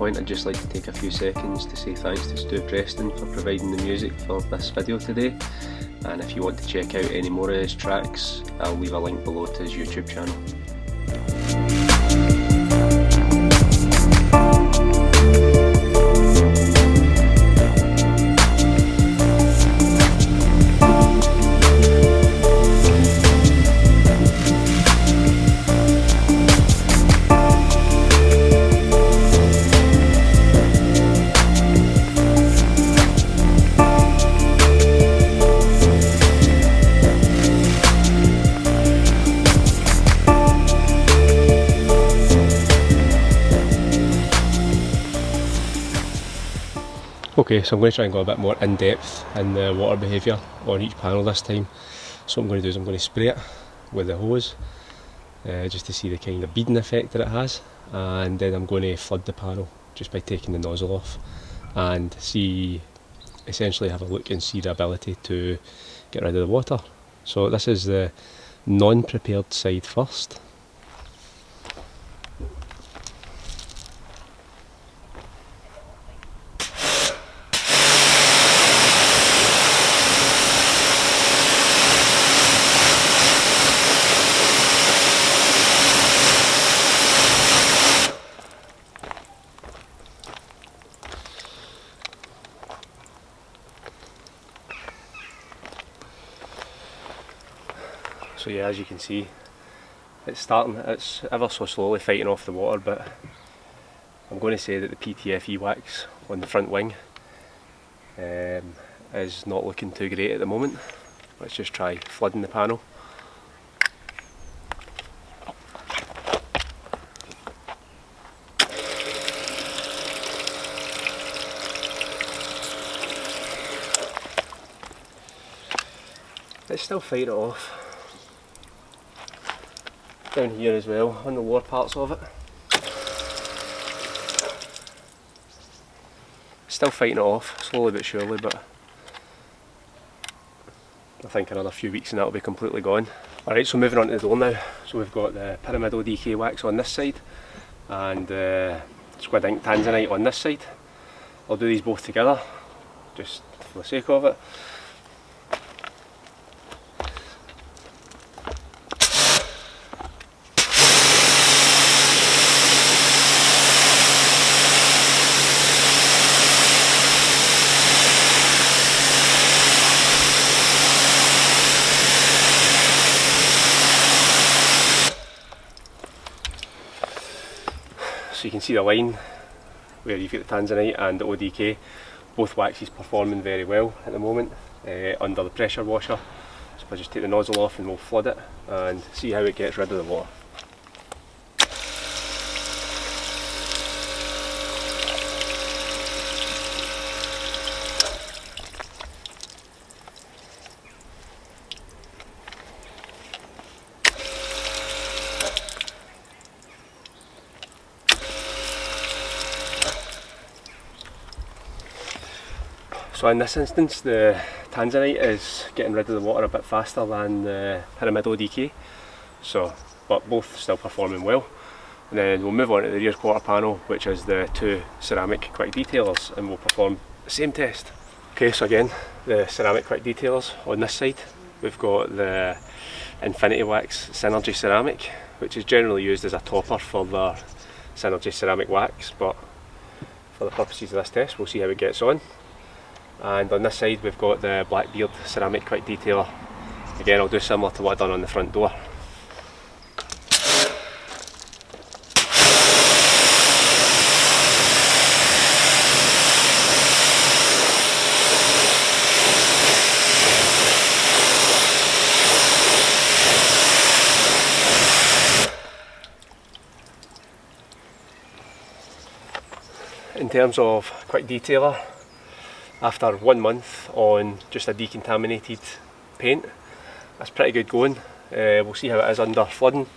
point, I'd just like to take a few seconds to say thanks to Stu Preston for providing the music for this video today, and if you want to check out any more of his tracks, I'll leave a link below to his YouTube channel. Okay, so I'm going to try and go a bit more in depth in the water behaviour on each panel this time. So what I'm going to do is I'm going to spray it with the hose just to see the kind of beading effect that it has, and then I'm going to flood the panel just by taking the nozzle off and essentially have a look and see the ability to get rid of the water. So this is the non-prepared side first. So yeah, as you can see, it's ever so slowly fighting off the water, but I'm going to say that the PTFE wax on the front wing is not looking too great at the moment. Let's just try flooding the panel. It's still fighting it off. Down here as well, on the lower parts of it. Still fighting it off, slowly but surely, but I think another few weeks and that'll be completely gone. Alright, so moving on to the door now. So we've got the pyramidal DK wax on this side and squid ink tanzanite on this side. I'll do these both together, just for the sake of it. So you can see the line where you've got the tanzanite and the ODK, both waxes performing very well at the moment under the pressure washer. So if I just take the nozzle off and we'll flood it and see how it gets rid of the water. So in this instance, the tanzanite is getting rid of the water a bit faster than the pyramidal DK, but both still performing well. And then we'll move on to the rear quarter panel, which is the two ceramic quick detailers, and we'll perform the same test. Okay, so again, the ceramic quick detailers on this side. We've got the Infinity Wax Synergy Ceramic, which is generally used as a topper for the Synergy Ceramic Wax, but for the purposes of this test, we'll see how it gets on. And on this side we've got the Blackbeard Ceramic Quick Detailer. Again, I'll do similar to what I've done on the front door. In terms of quick detailer, after 1 month on just a decontaminated paint, that's pretty good going. We'll see how it is under flooding.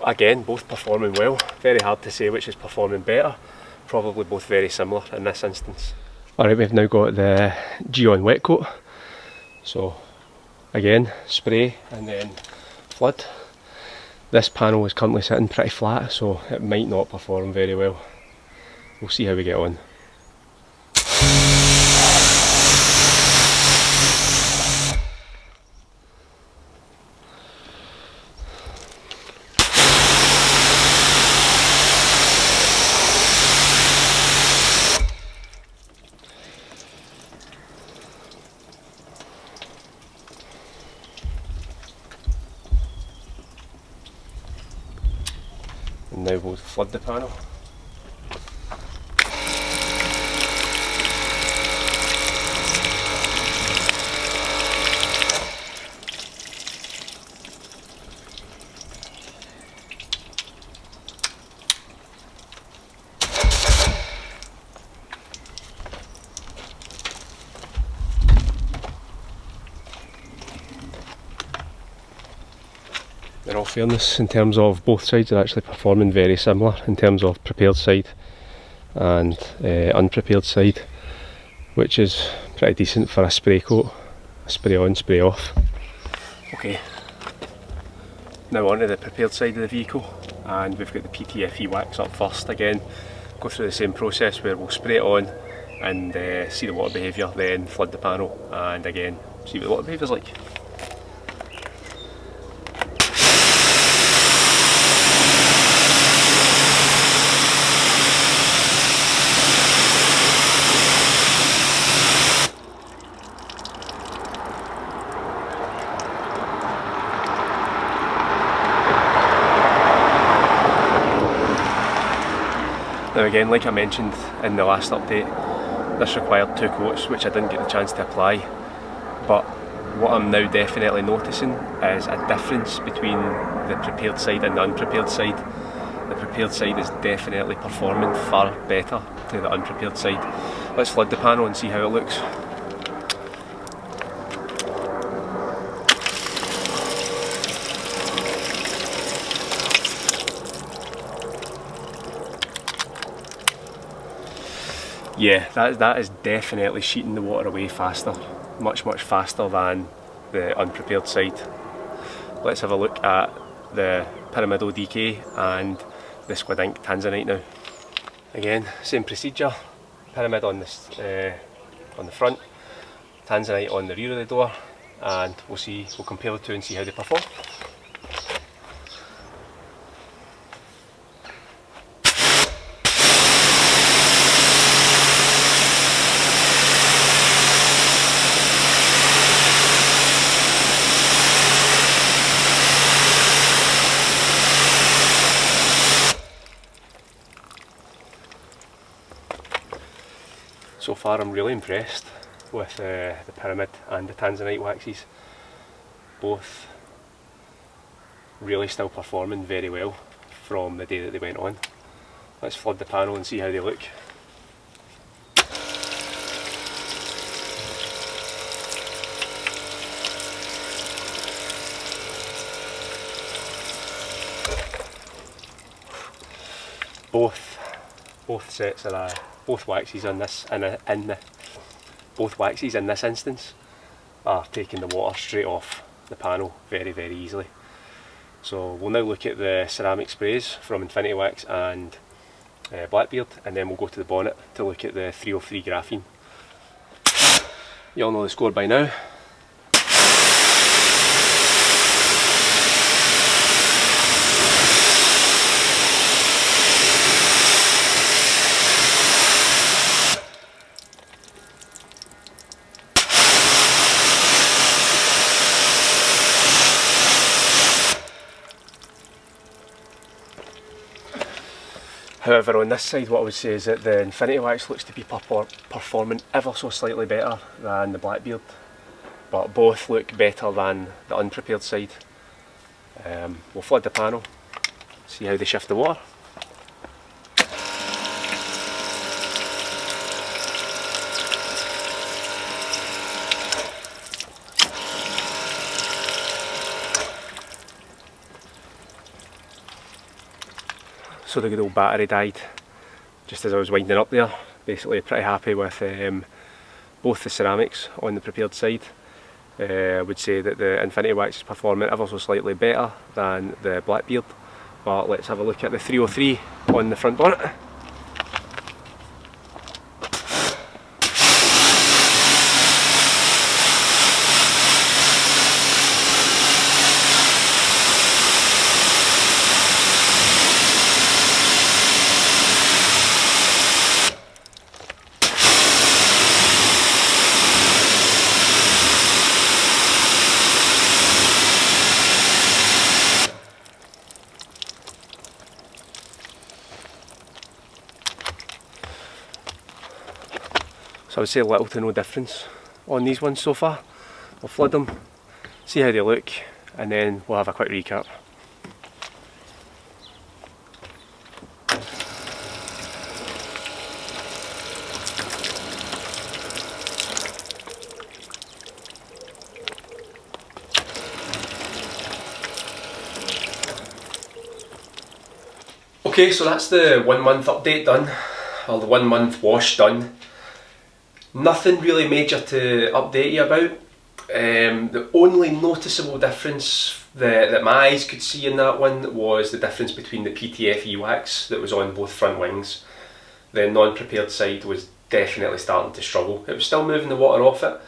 again, both performing well. Very hard to say which is performing better. Probably both very similar in this instance. Alright, we've now got the Geon wet coat. So again, spray and then flood. This panel is currently sitting pretty flat, so it might not perform very well. We'll see how we get on. And now we'll flood the panel. In all fairness, in terms of both sides are actually performing very similar in terms of prepared side and unprepared side, which is pretty decent for a spray coat, a spray on, spray off. Okay, now onto the prepared side of the vehicle, and we've got the PTFE wax up first. Again, go through the same process where we'll spray it on and see the water behaviour, then flood the panel and again see what the water behaviour is like. Now again, like I mentioned in the last update, this required 2 coats, which I didn't get the chance to apply, but what I'm now definitely noticing is a difference between the prepared side and the unprepared side. The prepared side is definitely performing far better to the unprepared side. Let's flood the panel and see how it looks. Yeah, that is definitely sheeting the water away faster, much faster than the unprepared side. Let's have a look at the pyramidal DK and the squid ink tanzanite now. Again, same procedure, pyramid on this on the front, tanzanite on the rear of the door, and we'll compare the two and see how they perform. So far I'm really impressed with the pyramid and the tanzanite waxes. Both really still performing very well from the day that they went on. Let's flood the panel and see how they look. Both sets are both waxes in this both waxes in this instance are taking the water straight off the panel very easily. So we'll now look at the ceramic sprays from Infinity Wax and Blackbeard, and then we'll go to the bonnet to look at the 303 graphene. You all know the score by now. However, on this side, what I would say is that the Infinity Wax looks to be performing ever so slightly better than the Blackbeard, but both look better than the unprepared side. We'll flood the panel, see how they shift the water. so the good old battery died just as I was winding up there. Basically pretty happy with both the ceramics on the prepared side. I would say that the Infinity Wax is performing ever so slightly better than the Blackbeard, but let's have a look at the 303 on the front bonnet. So I would say little to no difference on these ones so far. We'll flood them, see how they look, and then we'll have a quick recap. Okay, so that's the 1 month update done, or the 1 month wash done. Nothing really major to update you about. The only noticeable difference that my eyes could see in that one was the difference between the PTFE wax that was on both front wings. The non-prepared side was definitely starting to struggle. It was still moving the water off it,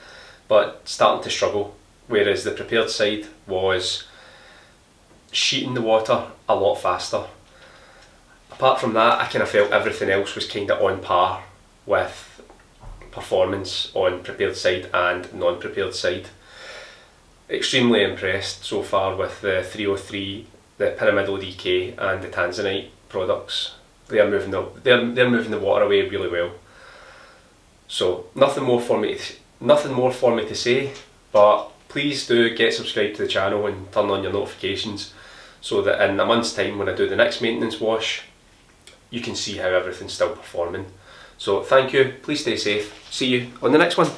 but starting to struggle, whereas the prepared side was sheeting the water a lot faster. Apart from that, I kind of felt everything else was kind of on par with performance on prepared side and non-prepared side. Extremely impressed so far with the 303, the pyramidal DK and the Tanzanite products. They're moving the water away really well. So nothing more for me to say, but please do get subscribed to the channel and turn on your notifications so that in a month's time when I do the next maintenance wash, you can see how everything's still performing. So thank you, please stay safe, see you on the next one.